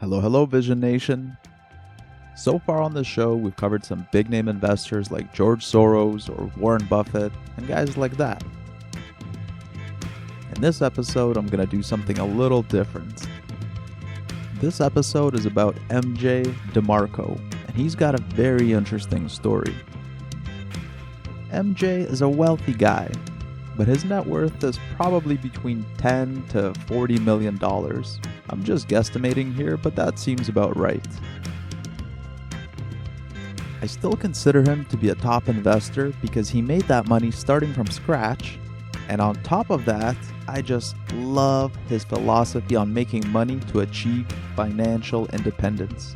Hello, Vision Nation. So far on this show, we've covered some big name investors like George Soros or Warren Buffett and guys like that. In this episode, I'm going to do something a little different. This episode is about MJ DeMarco, and he's got a very interesting story. MJ is a wealthy guy, but his net worth is probably between $10 to $40 million. I'm just guesstimating here, but that seems about right. I still consider him to be a top investor because he made that money starting from scratch, and on top of that, I just love his philosophy on making money to achieve financial independence.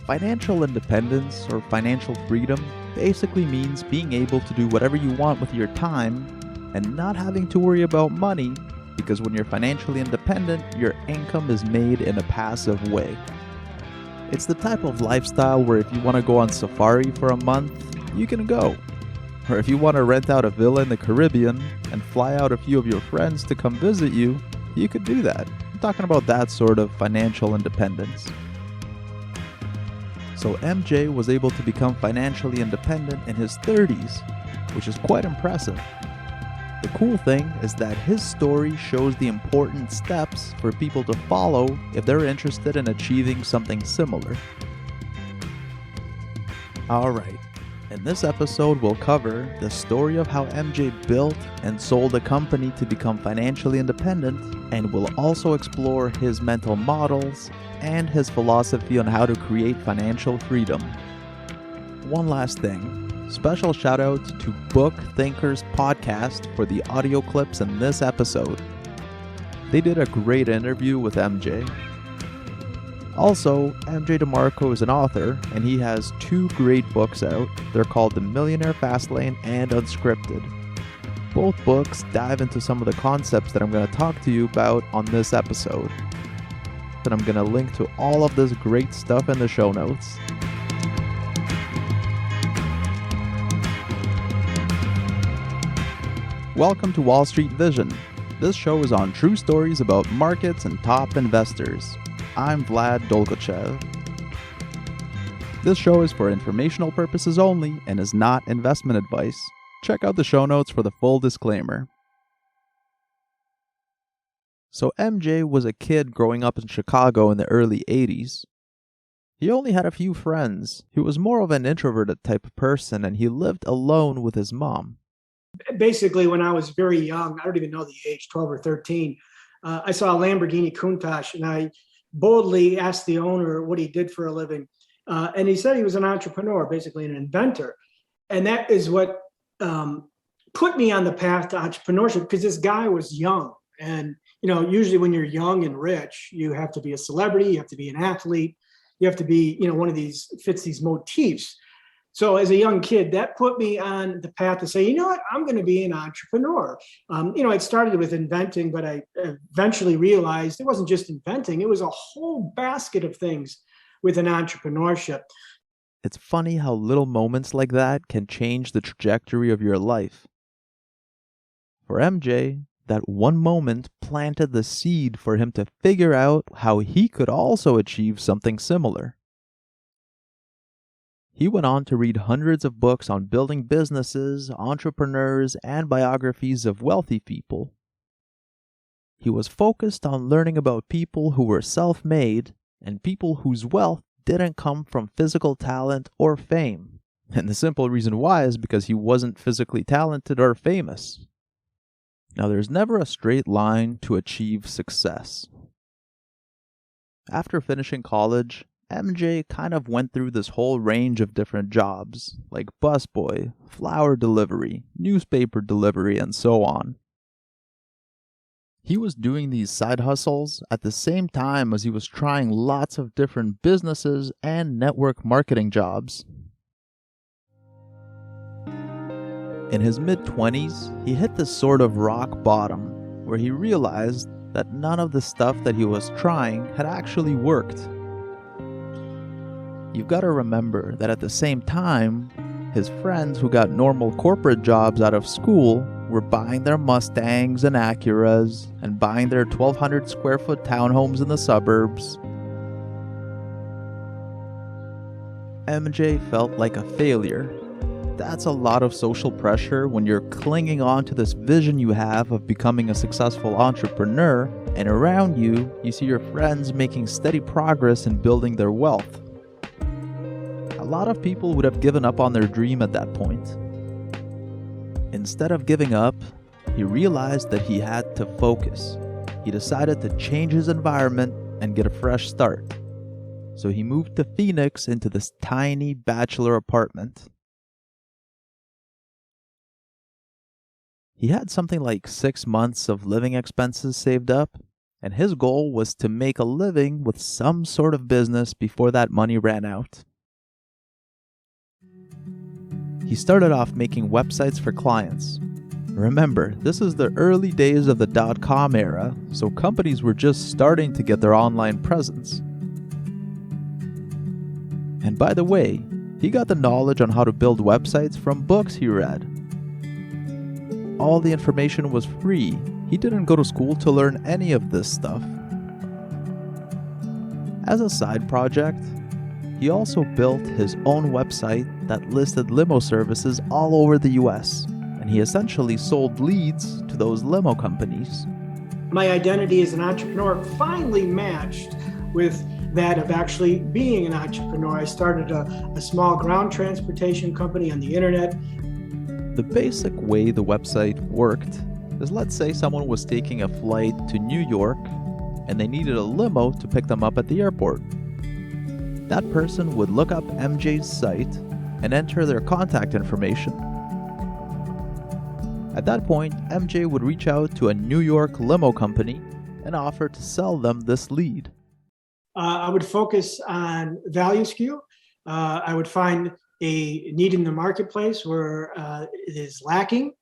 Financial independence, or financial freedom, basically means being able to do whatever you want with your time and not having to worry about money, because when you're financially independent, your income is made in a passive way. It's the type of lifestyle where if you want to go on safari for a month, you can go. Or if you want to rent out a villa in the Caribbean and fly out a few of your friends to come visit you, you could do that. I'm talking about that sort of financial independence. So MJ was able to become financially independent in his 30s, which is quite impressive. The cool thing is that his story shows the important steps for people to follow if they're interested in achieving something similar. Alright, in this episode we'll cover the story of how MJ built and sold a company to become financially independent, and we'll also explore his mental models and his philosophy on how to create financial freedom. One last thing. Special shout out to Book Thinkers Podcast for the audio clips in this episode. They did a great interview with MJ. Also, MJ DeMarco is an author, and he has 2 great books out. They're called The Millionaire Fastlane and Unscripted. Both books dive into some of the concepts that I'm going to talk to you about on this episode. And I'm going to link to all of this great stuff in the show notes. Welcome to Wall Street Vision. This show is on true stories about markets and top investors. I'm Vlad Dolgochev. This show is for informational purposes only and is not investment advice. Check out the show notes for the full disclaimer. So MJ was a kid growing up in Chicago in the early 80s. He only had a few friends. He was more of an introverted type of person, and he lived alone with his mom. Basically, when I was very young, I don't even know the age, 12 or 13, I saw a Lamborghini Countach, and I boldly asked the owner what he did for a living. And he said he was an entrepreneur, basically an inventor. And that is what put me on the path to entrepreneurship, because this guy was young. And, you know, usually when you're young and rich, you have to be a celebrity, you have to be an athlete, you have to be, you know, one of these, fits these motifs. So as a young kid, that put me on the path to say, you know what, I'm going to be an entrepreneur. It started with inventing, but I eventually realized it wasn't just inventing, it was a whole basket of things within entrepreneurship. It's funny how little moments like that can change the trajectory of your life. For MJ, that one moment planted the seed for him to figure out how he could also achieve something similar. He went on to read hundreds of books on building businesses, entrepreneurs, and biographies of wealthy people. He was focused on learning about people who were self-made and people whose wealth didn't come from physical talent or fame. And the simple reason why is because he wasn't physically talented or famous. Now, there's never a straight line to achieve success. After finishing college, MJ kind of went through this whole range of different jobs, like busboy, flower delivery, newspaper delivery, and so on. He was doing these side hustles at the same time as he was trying lots of different businesses and network marketing jobs. In his mid-20s, he hit this sort of rock bottom, where he realized that none of the stuff that he was trying had actually worked. You've got to remember that at the same time, his friends who got normal corporate jobs out of school were were buying their Mustangs and Acuras and buying their 1,200 square foot townhomes in the suburbs. MJ felt like a failure. That's a lot of social pressure when you're clinging on to this vision you have of becoming a successful entrepreneur, and around you, you see your friends making steady progress in building their wealth. A lot of people would have given up on their dream at that point. Instead of giving up, he realized that he had to focus. He decided to change his environment and get a fresh start. So he moved to Phoenix into this tiny bachelor apartment. He had something like 6 months of living expenses saved up, and his goal was to make a living with some sort of business before that money ran out. He started off making websites for clients. Remember, this is the early days of the .com era, so companies were just starting to get their online presence. And by the way, he got the knowledge on how to build websites from books he read. All the information was free. He didn't go to school to learn any of this stuff. As a side project, he also built his own website that listed limo services all over the US, and he essentially sold leads to those limo companies. My identity as an entrepreneur finally matched with that of actually being an entrepreneur. I started a small ground transportation company on the internet. The basic way the website worked is, let's say someone was taking a flight to New York and they needed a limo to pick them up at the airport. That person would look up MJ's site and enter their contact information. At that point, MJ would reach out to a New York limo company and offer to sell them this lead. I would focus on value skew. I would find a need in the marketplace where it is lacking.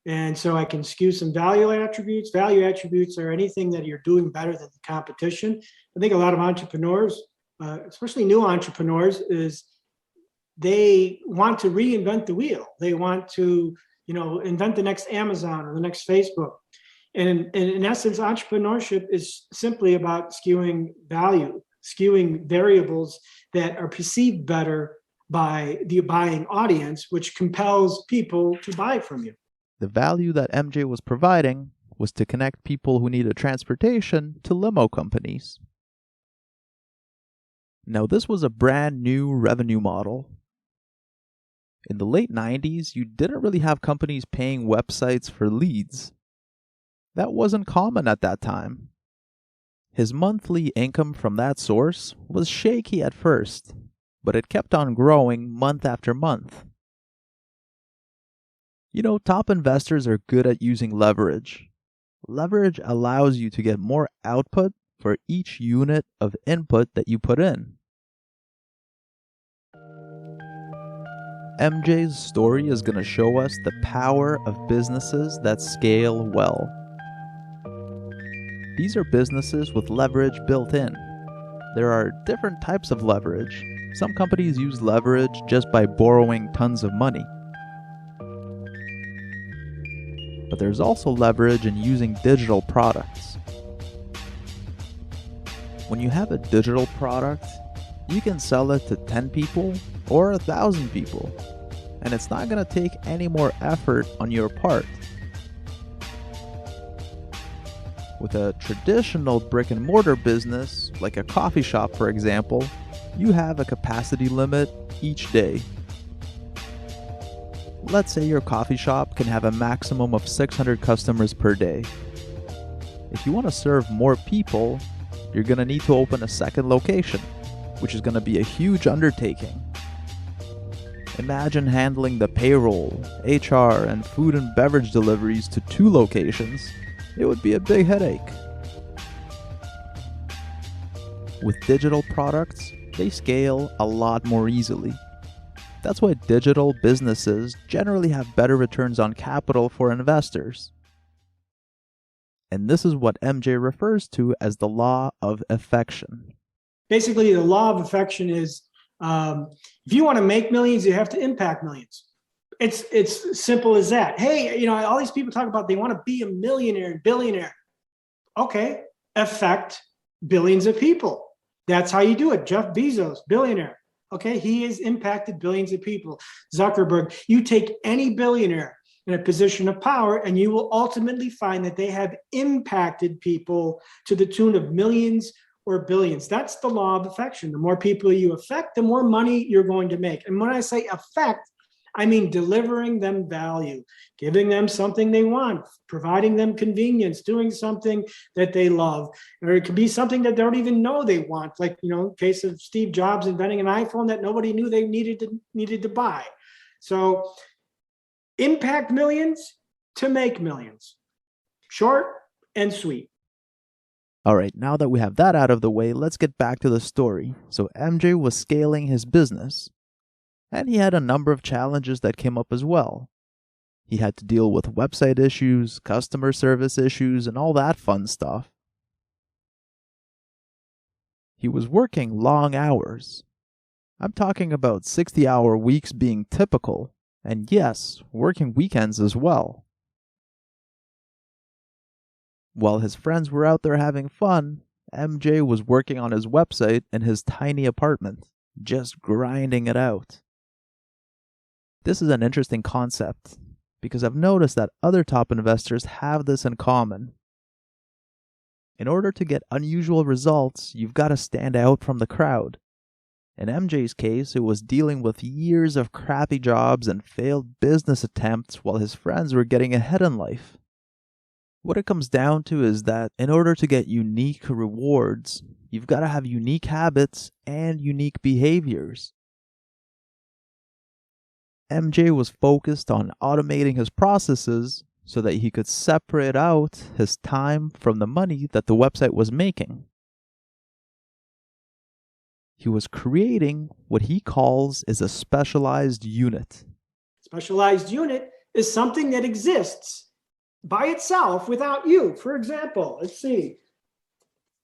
And so I can skew some value attributes. Value attributes are anything that you're doing better than the competition. I think a lot of entrepreneurs, especially new entrepreneurs, is they want to reinvent the wheel. They want to, invent the next Amazon or the next Facebook. And in essence, entrepreneurship is simply about skewing value, skewing variables that are perceived better by the buying audience, which compels people to buy from you. The value that MJ was providing was to connect people who needed transportation to limo companies. Now, this was a brand new revenue model. In the late 90s, you didn't really have companies paying websites for leads. That wasn't common at that time. His monthly income from that source was shaky at first, but it kept on growing month after month. Top investors are good at using leverage. Leverage allows you to get more output for each unit of input that you put in. MJ's story is going to show us the power of businesses that scale well. These are businesses with leverage built in. There are different types of leverage. Some companies use leverage just by borrowing tons of money. But there's also leverage in using digital products. When you have a digital product, you can sell it to 10 people or 1,000 people, and it's not going to take any more effort on your part. With a traditional brick and mortar business, like a coffee shop for example, you have a capacity limit each day. Let's say your coffee shop can have a maximum of 600 customers per day. If you want to serve more people, you're going to need to open a second location, which is going to be a huge undertaking. Imagine handling the payroll, HR, and food and beverage deliveries to 2 locations. It would be a big headache. With digital products, they scale a lot more easily. That's why digital businesses generally have better returns on capital for investors. And this is what MJ refers to as the law of affection. Basically, the law of affection is if you want to make millions, you have to impact millions. It's simple as that. Hey, all these people talk about they want to be a millionaire and billionaire. Okay, affect billions of people. That's how you do it. Jeff Bezos, billionaire. Okay, he has impacted billions of people. Zuckerberg, you take any billionaire in a position of power, and you will ultimately find that they have impacted people to the tune of millions or billions. That's the law of affection. The more people you affect, the more money you're going to make. And when I say affect, I mean delivering them value, giving them something they want, providing them convenience, doing something that they love. Or it could be something that they don't even know they want, like, in case of Steve Jobs inventing an iPhone that nobody knew they needed to buy. So impact millions to make millions. Short and sweet. All right, now that we have that out of the way, let's get back to the story. So MJ was scaling his business, and he had a number of challenges that came up as well. He had to deal with website issues, customer service issues, and all that fun stuff. He was working long hours. I'm talking about 60-hour weeks being typical, and yes, working weekends as well. While his friends were out there having fun, MJ was working on his website in his tiny apartment, just grinding it out. This is an interesting concept, because I've noticed that other top investors have this in common. In order to get unusual results, you've got to stand out from the crowd. In MJ's case, it was dealing with years of crappy jobs and failed business attempts while his friends were getting ahead in life. What it comes down to is that in order to get unique rewards, you've got to have unique habits and unique behaviors. MJ was focused on automating his processes so that he could separate out his time from the money that the website was making. He was creating what he calls is a specialized unit. Specialized unit is something that exists by itself without you. For example, let's see.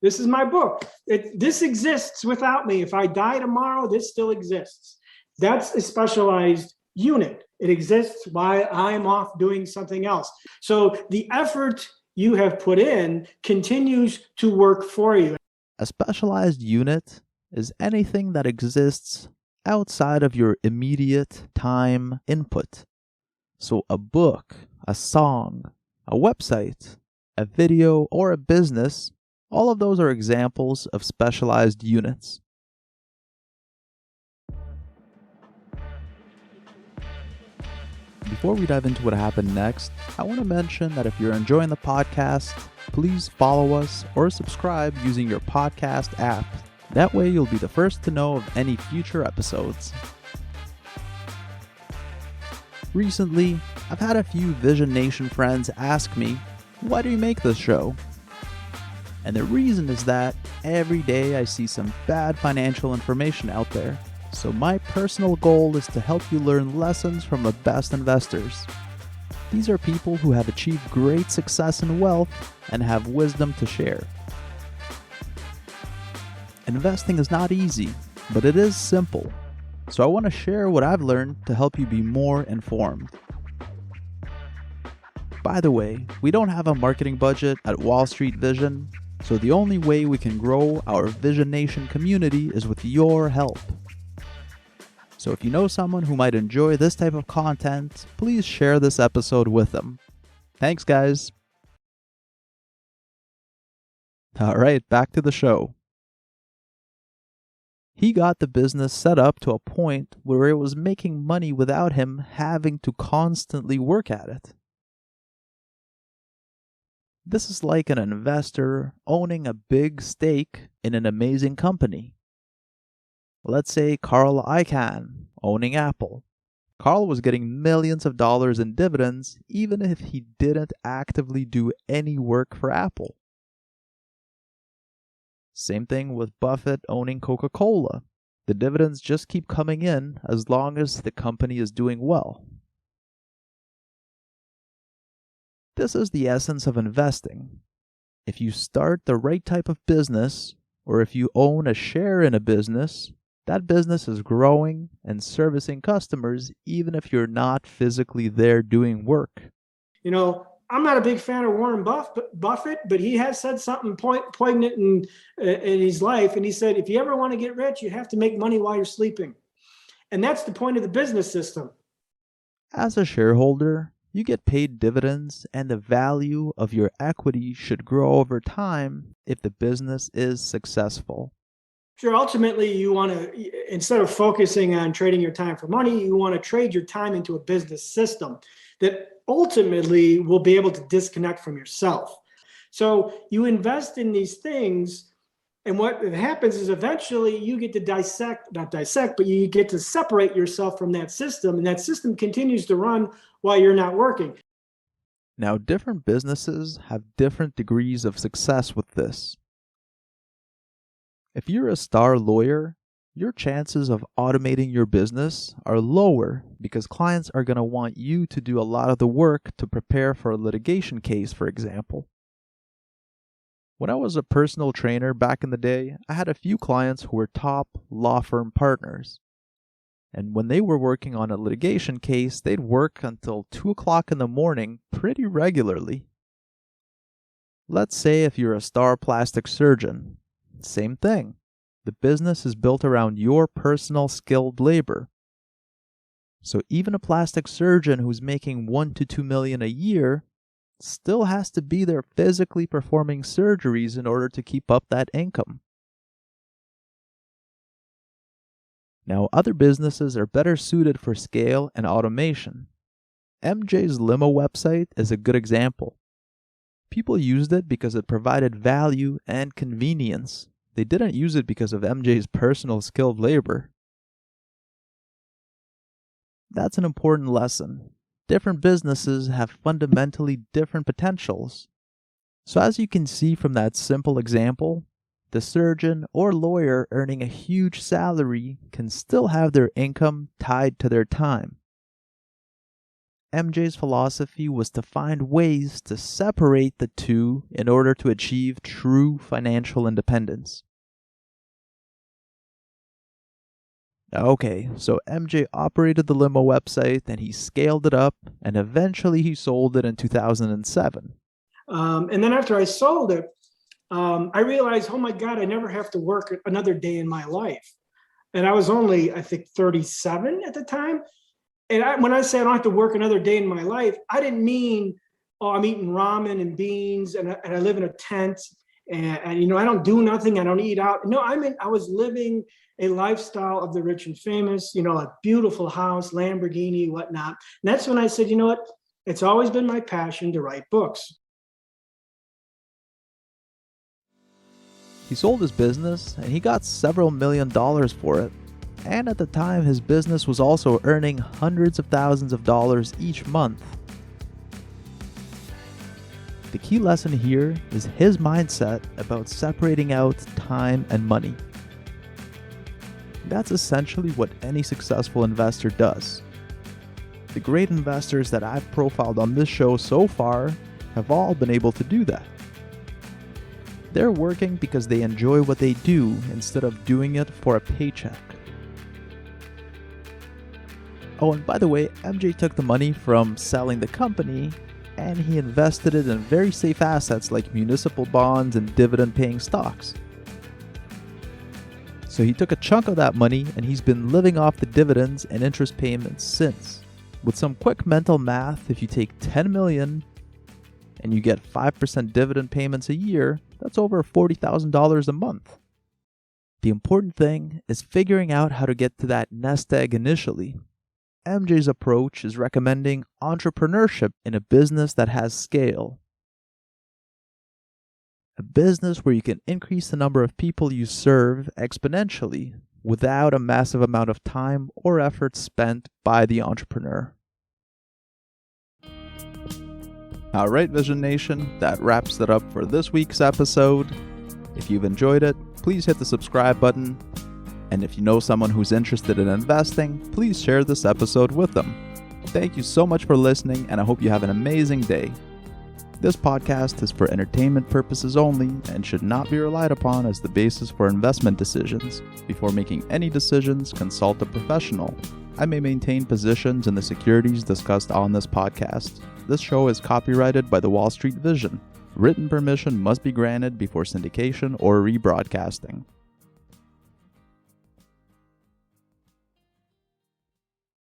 This is my book. This exists without me. If I die tomorrow, this still exists. That's a specialized unit. It exists while I'm off doing something else. So the effort you have put in continues to work for you. A specialized unit is anything that exists outside of your immediate time input. So a book, a song, a website, a video, or a business, all of those are examples of specialized units. Before we dive into what happened next, I want to mention that if you're enjoying the podcast, please follow us or subscribe using your podcast app. That way you'll be the first to know of any future episodes. Recently, I've had a few Vision Nation friends ask me, why do you make this show? And the reason is that every day I see some bad financial information out there. So my personal goal is to help you learn lessons from the best investors. These are people who have achieved great success and wealth and have wisdom to share. Investing is not easy, but it is simple. So I want to share what I've learned to help you be more informed. By the way, we don't have a marketing budget at Wall Street Vision, so the only way we can grow our Vision Nation community is with your help. So if you know someone who might enjoy this type of content, please share this episode with them. Thanks, guys. All right, back to the show. He got the business set up to a point where it was making money without him having to constantly work at it. This is like an investor owning a big stake in an amazing company. Let's say Carl Icahn owning Apple. Carl was getting millions of dollars in dividends even if he didn't actively do any work for Apple. Same thing with Buffett owning Coca-Cola. The dividends just keep coming in as long as the company is doing well. This is the essence of investing. If you start the right type of business, or if you own a share in a business, that business is growing and servicing customers even if you're not physically there doing work. You know, I'm not a big fan of Warren Buffett, but he has said something poignant in his life. And he said, if you ever want to get rich, you have to make money while you're sleeping. And that's the point of the business system. As a shareholder, you get paid dividends, and the value of your equity should grow over time if the business is successful. Sure, ultimately, you want to, instead of focusing on trading your time for money, you want to trade your time into a business system that ultimately will be able to disconnect from yourself. So you invest in these things, and what happens is eventually you get to not dissect, but you get to separate yourself from that system, and that system continues to run while you're not working. Now, different businesses have different degrees of success with this. If you're a star lawyer, your chances of automating your business are lower because clients are going to want you to do a lot of the work to prepare for a litigation case, for example. When I was a personal trainer back in the day, I had a few clients who were top law firm partners. And when they were working on a litigation case, they'd work until 2 o'clock in the morning pretty regularly. Let's say if you're a star plastic surgeon, same thing. The business is built around your personal skilled labor. So even a plastic surgeon who's making $1 to $2 million a year still has to be there physically performing surgeries in order to keep up that income. Now, other businesses are better suited for scale and automation. MJ's limo website is a good example. People used it because it provided value and convenience. They didn't use it because of MJ's personal skilled labor. That's an important lesson. Different businesses have fundamentally different potentials. So as you can see from that simple example, the surgeon or lawyer earning a huge salary can still have their income tied to their time. MJ's philosophy was to find ways to separate the two in order to achieve true financial independence. Okay, so MJ operated the limo website and he scaled it up, and eventually he sold it in 2007. And then after I sold it, I realized, oh my God, I never have to work another day in my life. And I was only, I think, 37 at the time. And when I say I don't have to work another day in my life, I didn't mean, oh, I'm eating ramen and beans and I live in a tent and you know, I don't do nothing. I don't eat out. No, I mean, I was living a lifestyle of the rich and famous, you know, a beautiful house, Lamborghini, whatnot. And that's when I said, you know what? It's always been my passion to write books. He sold his business and he got several $1 million for it. And at the time, his business was also earning hundreds of thousands of dollars each month. The key lesson here is his mindset about separating out time and money. That's essentially what any successful investor does. The great investors that I've profiled on this show so far have all been able to do that. They're working because they enjoy what they do instead of doing it for a paycheck. Oh, and by the way, MJ took the money from selling the company and he invested it in very safe assets like municipal bonds and dividend-paying stocks. So he took a chunk of that money and he's been living off the dividends and interest payments since. With some quick mental math, if you take $10 million and you get 5% dividend payments a year, that's over $40,000 a month. The important thing is figuring out how to get to that nest egg initially. MJ's approach is recommending entrepreneurship in a business that has scale. A business where you can increase the number of people you serve exponentially without a massive amount of time or effort spent by the entrepreneur. Alright, Vision Nation, that wraps it up for this week's episode. If you've enjoyed it, please hit the subscribe button. And if you know someone who's interested in investing, please share this episode with them. Thank you so much for listening, and I hope you have an amazing day. This podcast is for entertainment purposes only and should not be relied upon as the basis for investment decisions. Before making any decisions, consult a professional. I may maintain positions in the securities discussed on this podcast. This show is copyrighted by the Wall Street Vision. Written permission must be granted before syndication or rebroadcasting.